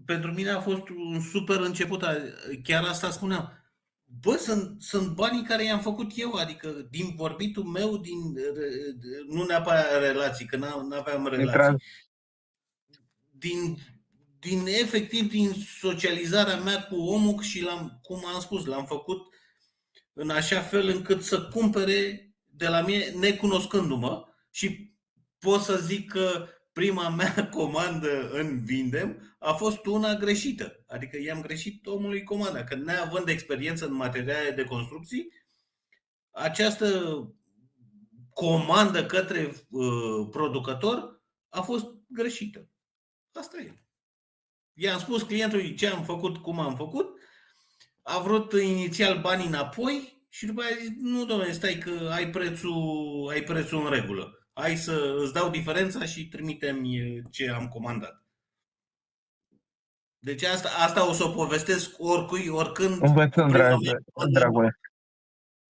pentru mine a fost un super început. Chiar asta spuneam. Bă, sunt banii care i-am făcut eu, adică din vorbitul meu, nu neapărat relații, că n-aveam relații, efectiv din socializarea mea cu omul și cum am spus, l-am făcut în așa fel încât să cumpere de la mine necunoscându-mă și pot să zic că prima mea comandă în Vindem a fost una greșită. Adică i-am greșit omului comanda, că neavând experiență în materiale de construcții, această comandă către producător a fost greșită. Asta e. I-am spus clientului ce am făcut, cum am făcut, a vrut inițial banii înapoi și după aia a zis, nu domnule, stai că ai prețul în regulă. Hai să îți dau diferența și trimite-mi ce am comandat. Deci asta o să o povestesc oricând. Învățăm, dragule.